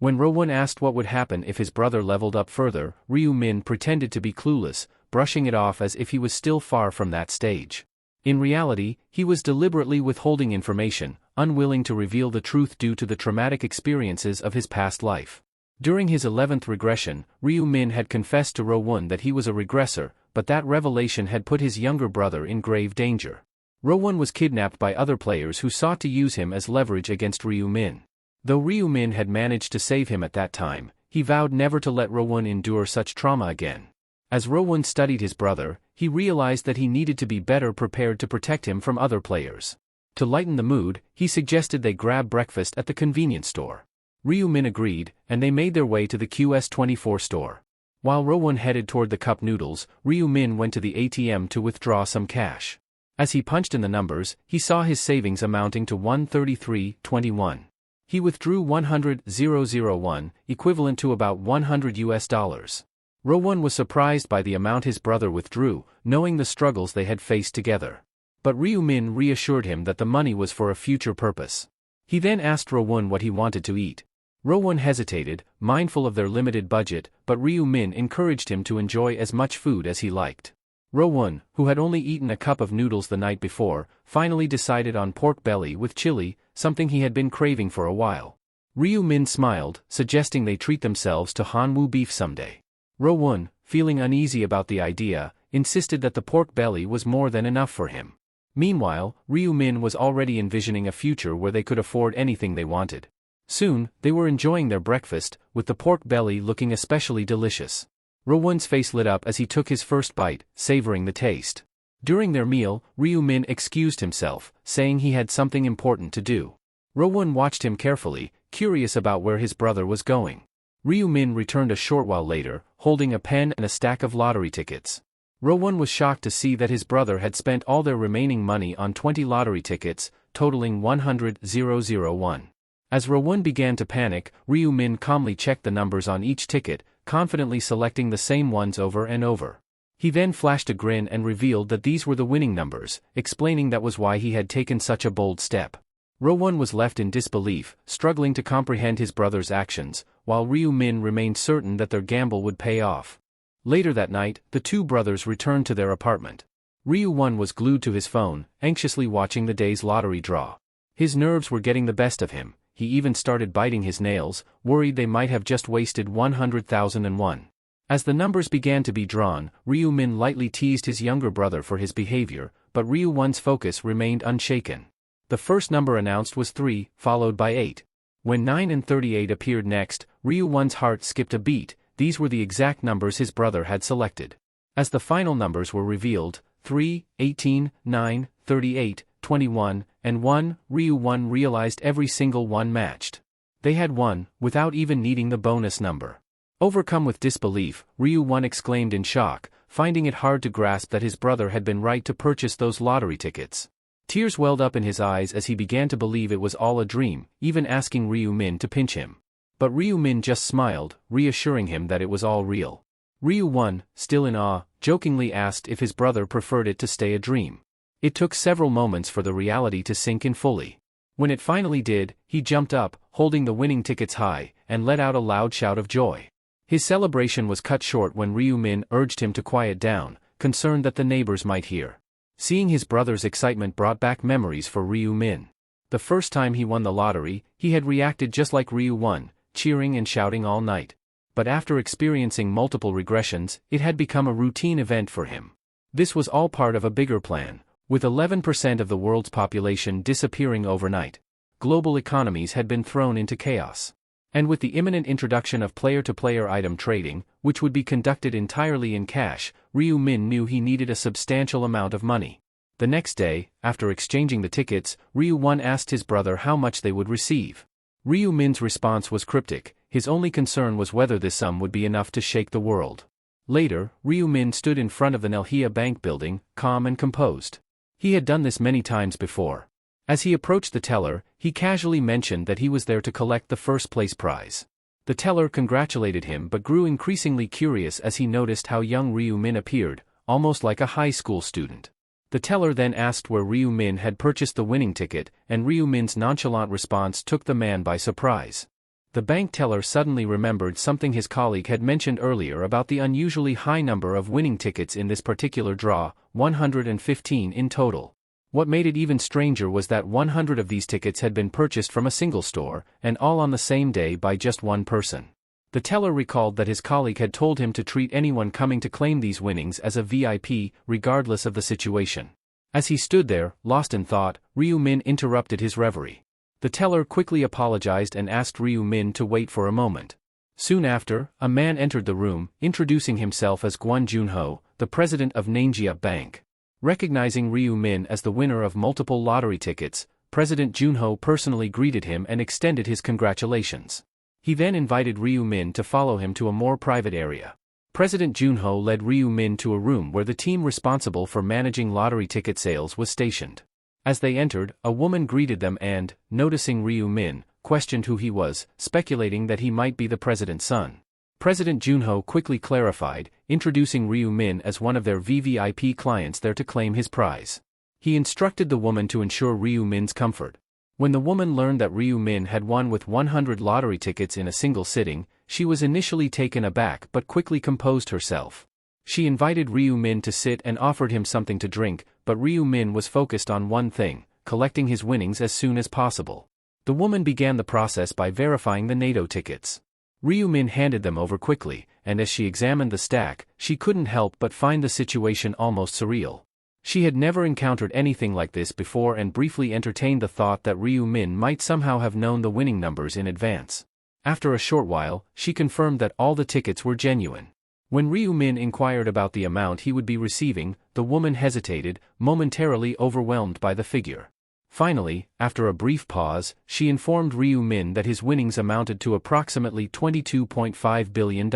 When Rowan asked what would happen if his brother leveled up further, Ryu-min pretended to be clueless, brushing it off as if he was still far from that stage. In reality, he was deliberately withholding information, unwilling to reveal the truth due to the traumatic experiences of his past life. During his 11th regression, Ryu-min had confessed to Rowan that he was a regressor, but that revelation had put his younger brother in grave danger. Rowan was kidnapped by other players who sought to use him as leverage against Ryu-min. Though Ryu-min had managed to save him at that time, he vowed never to let Rowan endure such trauma again. As Rowan studied his brother, he realized that he needed to be better prepared to protect him from other players. To lighten the mood, he suggested they grab breakfast at the convenience store. Ryu-min agreed, and they made their way to the QS24 store. While Rowan headed toward the cup noodles, Ryu-min went to the ATM to withdraw some cash. As he punched in the numbers, he saw his savings amounting to 133.21. He withdrew 100,001, equivalent to about $100. Rowan was surprised by the amount his brother withdrew, knowing the struggles they had faced together. But Ryu-min reassured him that the money was for a future purpose. He then asked Rowan what he wanted to eat. Rowan hesitated, mindful of their limited budget, but Ryu-min encouraged him to enjoy as much food as he liked. Rowan, who had only eaten a cup of noodles the night before, finally decided on pork belly with chili, something he had been craving for a while. Ryu-min smiled, suggesting they treat themselves to Hanwoo beef someday. Rowan, feeling uneasy about the idea, insisted that the pork belly was more than enough for him. Meanwhile, Ryu-min was already envisioning a future where they could afford anything they wanted. Soon, they were enjoying their breakfast, with the pork belly looking especially delicious. Rowan's face lit up as he took his first bite, savoring the taste. During their meal, Ryu-min excused himself, saying he had something important to do. Rowan watched him carefully, curious about where his brother was going. Ryu-min returned a short while later, holding a pen and a stack of lottery tickets. Rowan was shocked to see that his brother had spent all their remaining money on 20 lottery tickets, totaling 100,001. As Rowan began to panic, Ryu-min calmly checked the numbers on each ticket, confidently selecting the same ones over and over. He then flashed a grin and revealed that these were the winning numbers, explaining that was why he had taken such a bold step. Rowan was left in disbelief, struggling to comprehend his brother's actions, while Ryu-min remained certain that their gamble would pay off. Later that night, the two brothers returned to their apartment. Ryu-won was glued to his phone, anxiously watching the day's lottery draw. His nerves were getting the best of him. He even started biting his nails, worried they might have just wasted 100,001. As the numbers began to be drawn, Ryu-min lightly teased his younger brother for his behavior, but Ryu-won's focus remained unshaken. The first number announced was 3, followed by 8. When 9 and 38 appeared next, Ryu-won's heart skipped a beat. These were the exact numbers his brother had selected. As the final numbers were revealed, 3, 18, 9, 38, 21, and 1, Ryu-won realized every single one matched. They had won, without even needing the bonus number. Overcome with disbelief, Ryu-won exclaimed in shock, finding it hard to grasp that his brother had been right to purchase those lottery tickets. Tears welled up in his eyes as he began to believe it was all a dream, even asking Ryu-min to pinch him. But Ryu-min just smiled, reassuring him that it was all real. Ryu-won, still in awe, jokingly asked if his brother preferred it to stay a dream. It took several moments for the reality to sink in fully. When it finally did, he jumped up, holding the winning tickets high, and let out a loud shout of joy. His celebration was cut short when Ryu-min urged him to quiet down, concerned that the neighbors might hear. Seeing his brother's excitement brought back memories for Ryu-min. The first time he won the lottery, he had reacted just like Ryu-won, cheering and shouting all night. But after experiencing multiple regressions, it had become a routine event for him. This was all part of a bigger plan. With 11% of the world's population disappearing overnight, global economies had been thrown into chaos. And with the imminent introduction of player-to-player item trading, which would be conducted entirely in cash, Ryu-min knew he needed a substantial amount of money. The next day, after exchanging the tickets, Ryu-won asked his brother how much they would receive. Ryu-min's response was cryptic. His only concern was whether this sum would be enough to shake the world. Later, Ryu-min stood in front of the Nelhia bank building, calm and composed. He had done this many times before. As he approached the teller, he casually mentioned that he was there to collect the first-place prize. The teller congratulated him but grew increasingly curious as he noticed how young Ryu-min appeared, almost like a high school student. The teller then asked where Ryu-min had purchased the winning ticket, and Ryu-min's nonchalant response took the man by surprise. The bank teller suddenly remembered something his colleague had mentioned earlier about the unusually high number of winning tickets in this particular draw, 115 in total. What made it even stranger was that 100 of these tickets had been purchased from a single store, and all on the same day by just one person. The teller recalled that his colleague had told him to treat anyone coming to claim these winnings as a VIP, regardless of the situation. As he stood there, lost in thought, Ryu Min interrupted his reverie. The teller quickly apologized and asked Ryu Min to wait for a moment. Soon after, a man entered the room, introducing himself as Gwon Junho, the president of Nangjia Bank. Recognizing Ryu Min as the winner of multiple lottery tickets, President Junho personally greeted him and extended his congratulations. He then invited Ryu Min to follow him to a more private area. President Junho led Ryu Min to a room where the team responsible for managing lottery ticket sales was stationed. As they entered, a woman greeted them and, noticing Ryu Min, questioned who he was, speculating that he might be the president's son. President Junho quickly clarified, introducing Ryu Min as one of their VVIP clients there to claim his prize. He instructed the woman to ensure Ryu Min's comfort. When the woman learned that Ryu Min had won with 100 lottery tickets in a single sitting, she was initially taken aback but quickly composed herself. She invited Ryu Min to sit and offered him something to drink, but Ryu Min was focused on one thing, collecting his winnings as soon as possible. The woman began the process by verifying the NATO tickets. Ryu Min handed them over quickly, and as she examined the stack, she couldn't help but find the situation almost surreal. She had never encountered anything like this before and briefly entertained the thought that Ryu Min might somehow have known the winning numbers in advance. After a short while, she confirmed that all the tickets were genuine. When Ryu Min inquired about the amount he would be receiving, the woman hesitated, momentarily overwhelmed by the figure. Finally, after a brief pause, she informed Ryu Min that his winnings amounted to approximately $22.5 billion.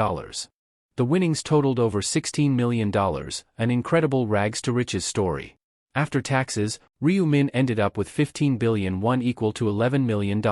The winnings totaled over $16 million, an incredible rags-to-riches story. After taxes, Ryu Min ended up with 15 billion won equal to $11 million.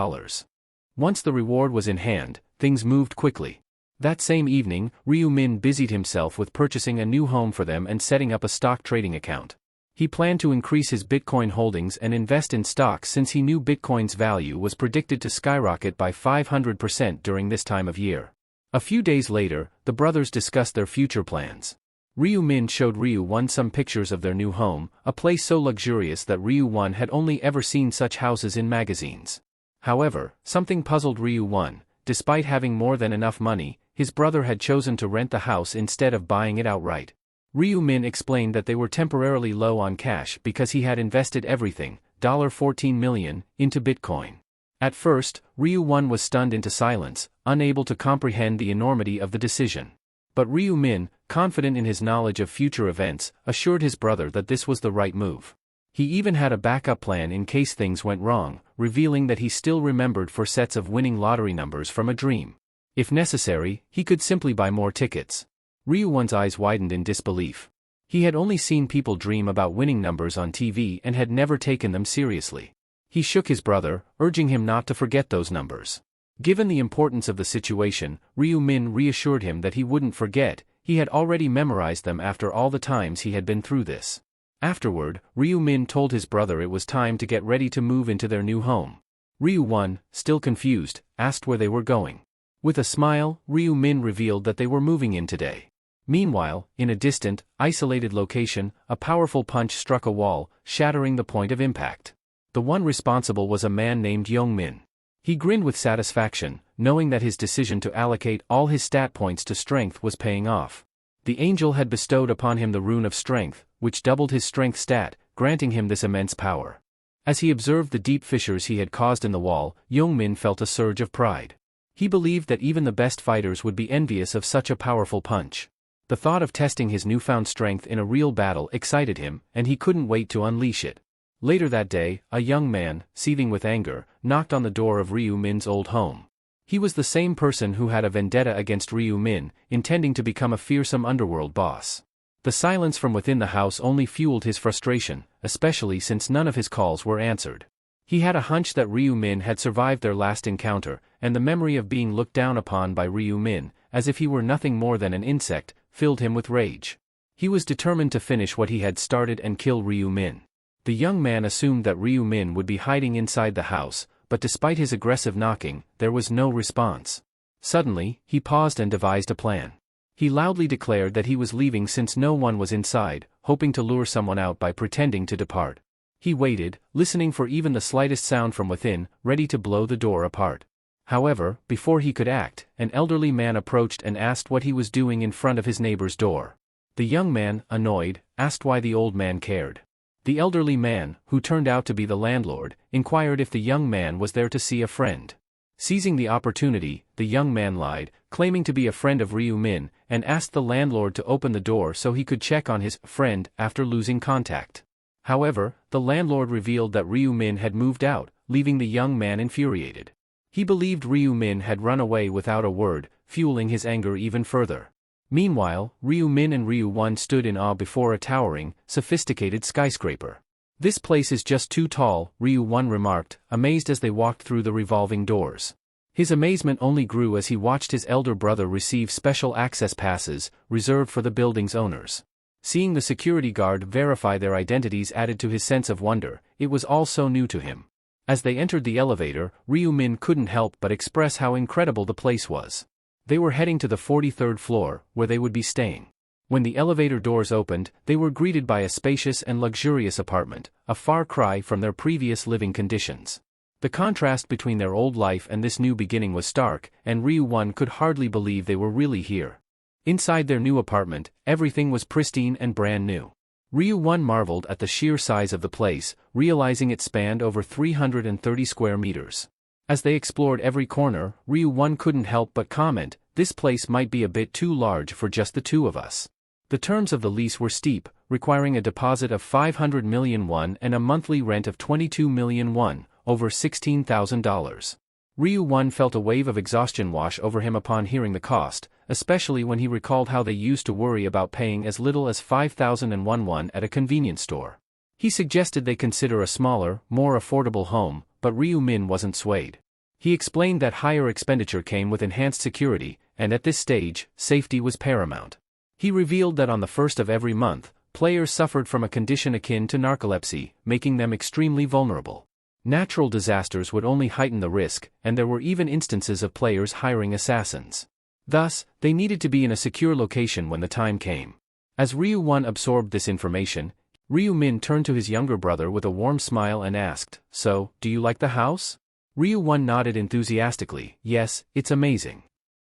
Once the reward was in hand, things moved quickly. That same evening, Ryu Min busied himself with purchasing a new home for them and setting up a stock trading account. He planned to increase his Bitcoin holdings and invest in stocks since he knew Bitcoin's value was predicted to skyrocket by 500% during this time of year. A few days later, the brothers discussed their future plans. Ryu Min showed Ryu Won some pictures of their new home, a place so luxurious that Ryu Won had only ever seen such houses in magazines. However, something puzzled Ryu Won. Despite having more than enough money, his brother had chosen to rent the house instead of buying it outright. Ryu Min explained that they were temporarily low on cash because he had invested everything, $14 million, into Bitcoin. At first, Ryu Won was stunned into silence, unable to comprehend the enormity of the decision. But Ryu Min, confident in his knowledge of future events, assured his brother that this was the right move. He even had a backup plan in case things went wrong, revealing that he still remembered 4 sets of winning lottery numbers from a dream. If necessary, he could simply buy more tickets. Ryu Won's eyes widened in disbelief. He had only seen people dream about winning numbers on TV and had never taken them seriously. He shook his brother, urging him not to forget those numbers. Given the importance of the situation, Ryu Min reassured him that he wouldn't forget, he had already memorized them after all the times he had been through this. Afterward, Ryu Min told his brother it was time to get ready to move into their new home. Ryu Won, still confused, asked where they were going. With a smile, Ryu Min revealed that they were moving in today. Meanwhile, in a distant, isolated location, a powerful punch struck a wall, shattering the point of impact. The one responsible was a man named Young Min. He grinned with satisfaction, knowing that his decision to allocate all his stat points to strength was paying off. The angel had bestowed upon him the rune of strength, which doubled his strength stat, granting him this immense power. As he observed the deep fissures he had caused in the wall, Young Min felt a surge of pride. He believed that even the best fighters would be envious of such a powerful punch. The thought of testing his newfound strength in a real battle excited him, and he couldn't wait to unleash it. Later that day, a young man, seething with anger, knocked on the door of Ryu Min's old home. He was the same person who had a vendetta against Ryu Min, intending to become a fearsome underworld boss. The silence from within the house only fueled his frustration, especially since none of his calls were answered. He had a hunch that Ryu Min had survived their last encounter, and the memory of being looked down upon by Ryu Min, as if he were nothing more than an insect, filled him with rage. He was determined to finish what he had started and kill Ryu Min. The young man assumed that Ryu Min would be hiding inside the house, but despite his aggressive knocking, there was no response. Suddenly, he paused and devised a plan. He loudly declared that he was leaving since no one was inside, hoping to lure someone out by pretending to depart. He waited, listening for even the slightest sound from within, ready to blow the door apart. However, before he could act, an elderly man approached and asked what he was doing in front of his neighbor's door. The young man, annoyed, asked why the old man cared. The elderly man, who turned out to be the landlord, inquired if the young man was there to see a friend. Seizing the opportunity, the young man lied, claiming to be a friend of Ryu Min, and asked the landlord to open the door so he could check on his friend after losing contact. However, the landlord revealed that Ryu Min had moved out, leaving the young man infuriated. He believed Ryu Min had run away without a word, fueling his anger even further. Meanwhile, Ryu Min and Ryu Won stood in awe before a towering, sophisticated skyscraper. "This place is just too tall," Ryu Won remarked, amazed as they walked through the revolving doors. His amazement only grew as he watched his elder brother receive special access passes, reserved for the building's owners. Seeing the security guard verify their identities added to his sense of wonder. It was all so new to him. As they entered the elevator, Ryu Min couldn't help but express how incredible the place was. They were heading to the 43rd floor, where they would be staying. When the elevator doors opened, they were greeted by a spacious and luxurious apartment, a far cry from their previous living conditions. The contrast between their old life and this new beginning was stark, and Ryu Won could hardly believe they were really here. Inside their new apartment, everything was pristine and brand new. Ryu Won marveled at the sheer size of the place, realizing it spanned over 330 square meters. As they explored every corner, Ryu Won couldn't help but comment, "This place might be a bit too large for just the two of us." The terms of the lease were steep, requiring a deposit of 500 million won and a monthly rent of 22 million won, over $16,000. Ryu Won felt a wave of exhaustion wash over him upon hearing the cost, especially when he recalled how they used to worry about paying as little as 5,001 won at a convenience store. He suggested they consider a smaller, more affordable home, but Ryu Min wasn't swayed. He explained that higher expenditure came with enhanced security, and at this stage, safety was paramount. He revealed that on the first of every month, players suffered from a condition akin to narcolepsy, making them extremely vulnerable. Natural disasters would only heighten the risk, and there were even instances of players hiring assassins. Thus, they needed to be in a secure location when the time came. As Ryu Won absorbed this information, Ryu Min turned to his younger brother with a warm smile and asked, "So, do you like the house?" Ryu Won nodded enthusiastically, "Yes, it's amazing."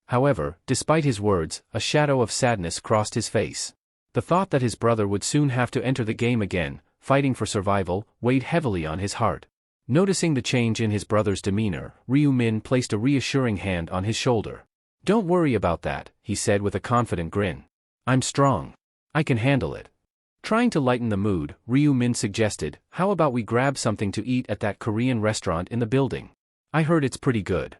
However, despite his words, a shadow of sadness crossed his face. The thought that his brother would soon have to enter the game again, fighting for survival, weighed heavily on his heart. Noticing the change in his brother's demeanor, Ryu Min placed a reassuring hand on his shoulder. "Don't worry about that," he said with a confident grin. "I'm strong. I can handle it." Trying to lighten the mood, Ryu Min suggested, "How about we grab something to eat at that Korean restaurant in the building? I heard it's pretty good."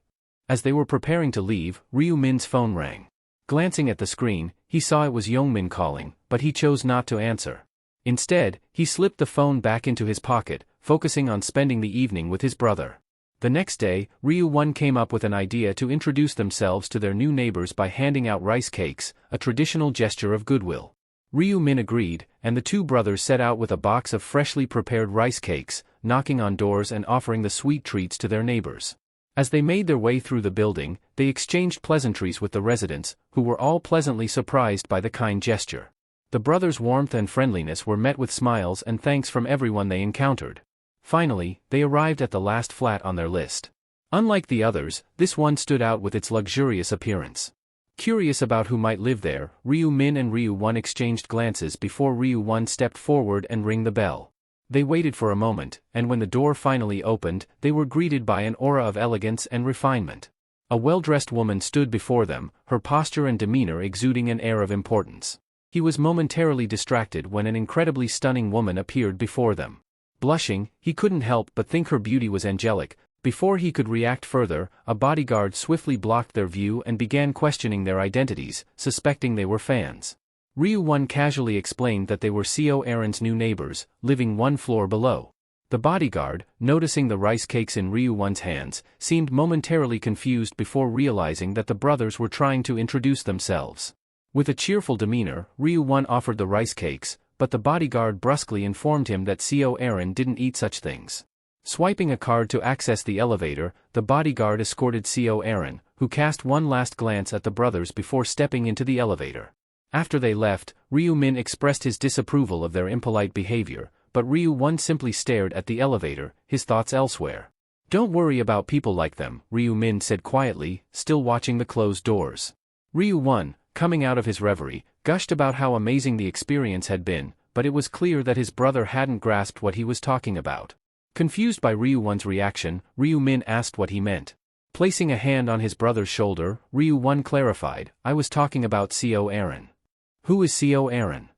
As they were preparing to leave, Ryu Min's phone rang. Glancing at the screen, he saw it was Yongmin calling, but he chose not to answer. Instead, he slipped the phone back into his pocket, focusing on spending the evening with his brother. The next day, Ryu Won came up with an idea to introduce themselves to their new neighbors by handing out rice cakes, a traditional gesture of goodwill. Ryu Min agreed, and the two brothers set out with a box of freshly prepared rice cakes, knocking on doors and offering the sweet treats to their neighbors. As they made their way through the building, they exchanged pleasantries with the residents, who were all pleasantly surprised by the kind gesture. The brothers' warmth and friendliness were met with smiles and thanks from everyone they encountered. Finally, they arrived at the last flat on their list. Unlike the others, this one stood out with its luxurious appearance. Curious about who might live there, Ryu Min and Ryu Won exchanged glances before Ryu Won stepped forward and rang the bell. They waited for a moment, and when the door finally opened, they were greeted by an aura of elegance and refinement. A well-dressed woman stood before them, her posture and demeanor exuding an air of importance. He was momentarily distracted when an incredibly stunning woman appeared before them. Blushing, he couldn't help but think her beauty was angelic. Before he could react further, a bodyguard swiftly blocked their view and began questioning their identities, suspecting they were fans. Ryu Won casually explained that they were Seo Aaron's new neighbors, living one floor below. The bodyguard, noticing the rice cakes in Ryu Won's hands, seemed momentarily confused before realizing that the brothers were trying to introduce themselves. With a cheerful demeanor, Ryu Won offered the rice cakes, but the bodyguard brusquely informed him that Seo Aaron didn't eat such things. Swiping a card to access the elevator, the bodyguard escorted CO Aaron, who cast one last glance at the brothers before stepping into the elevator. After they left, Ryu-min expressed his disapproval of their impolite behavior, but Ryu-won simply stared at the elevator, his thoughts elsewhere. "Don't worry about people like them," Ryu-min said quietly, still watching the closed doors. Ryu-won, coming out of his reverie, gushed about how amazing the experience had been, but it was clear that his brother hadn't grasped what he was talking about. Confused by Ryu-won's reaction, Ryu-min asked what he meant. Placing a hand on his brother's shoulder, Ryu-won clarified, "I was talking about CO Aaron." "Who is CO Aaron?"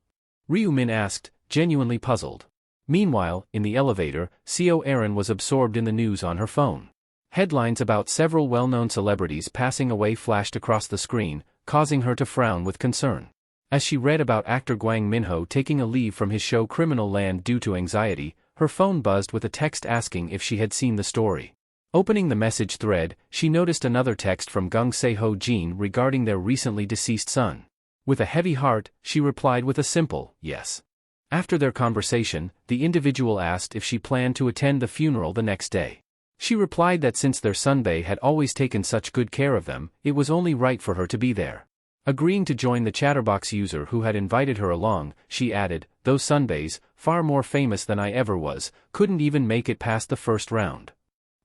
Ryu-min asked, genuinely puzzled. Meanwhile, in the elevator, CO Aaron was absorbed in the news on her phone. Headlines about several well-known celebrities passing away flashed across the screen, causing her to frown with concern. As she read about actor Gwang Minho taking a leave from his show Criminal Land due to anxiety, her phone buzzed with a text asking if she had seen the story. Opening the message thread, she noticed another text from Gung Se-ho Jin regarding their recently deceased son. With a heavy heart, she replied with a simple, yes. After their conversation, the individual asked if she planned to attend the funeral the next day. She replied that since their sunbae had always taken such good care of them, it was only right for her to be there. Agreeing to join the chatterbox user who had invited her along, she added, "Those sunbaes, far more famous than I ever was, couldn't even make it past the first round."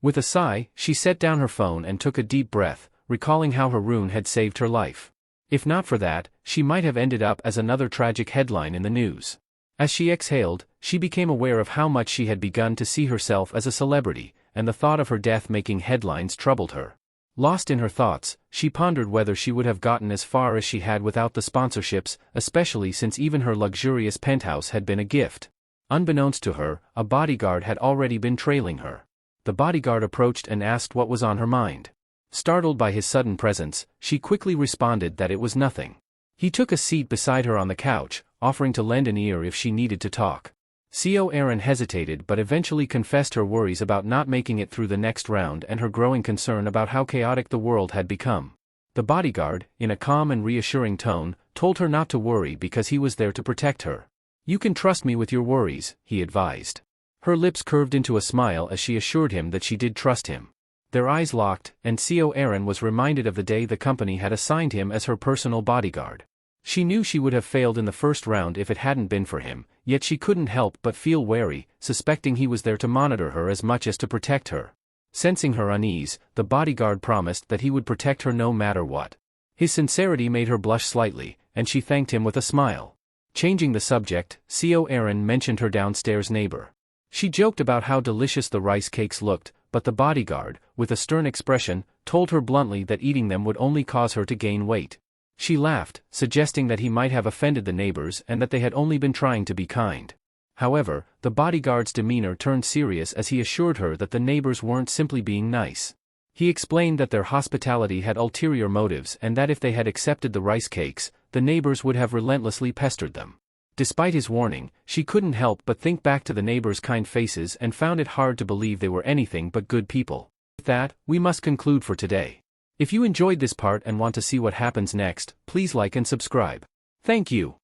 With a sigh, she set down her phone and took a deep breath, recalling how Haroon had saved her life. If not for that, she might have ended up as another tragic headline in the news. As she exhaled, she became aware of how much she had begun to see herself as a celebrity, and the thought of her death making headlines troubled her. Lost in her thoughts, she pondered whether she would have gotten as far as she had without the sponsorships, especially since even her luxurious penthouse had been a gift. Unbeknownst to her, a bodyguard had already been trailing her. The bodyguard approached and asked what was on her mind. Startled by his sudden presence, she quickly responded that it was nothing. He took a seat beside her on the couch, offering to lend an ear if she needed to talk. CO Aaron hesitated but eventually confessed her worries about not making it through the next round and her growing concern about how chaotic the world had become. The bodyguard, in a calm and reassuring tone, told her not to worry because he was there to protect her. "You can trust me with your worries," he advised. Her lips curved into a smile as she assured him that she did trust him. Their eyes locked, and CO Aaron was reminded of the day the company had assigned him as her personal bodyguard. She knew she would have failed in the first round if it hadn't been for him, yet she couldn't help but feel wary, suspecting he was there to monitor her as much as to protect her. Sensing her unease, the bodyguard promised that he would protect her no matter what. His sincerity made her blush slightly, and she thanked him with a smile. Changing the subject, CO Aaron mentioned her downstairs neighbor. She joked about how delicious the rice cakes looked, but the bodyguard, with a stern expression, told her bluntly that eating them would only cause her to gain weight. She laughed, suggesting that he might have offended the neighbors and that they had only been trying to be kind. However, the bodyguard's demeanor turned serious as he assured her that the neighbors weren't simply being nice. He explained that their hospitality had ulterior motives and that if they had accepted the rice cakes, the neighbors would have relentlessly pestered them. Despite his warning, she couldn't help but think back to the neighbors' kind faces and found it hard to believe they were anything but good people. With that, we must conclude for today. If you enjoyed this part and want to see what happens next, please like and subscribe. Thank you.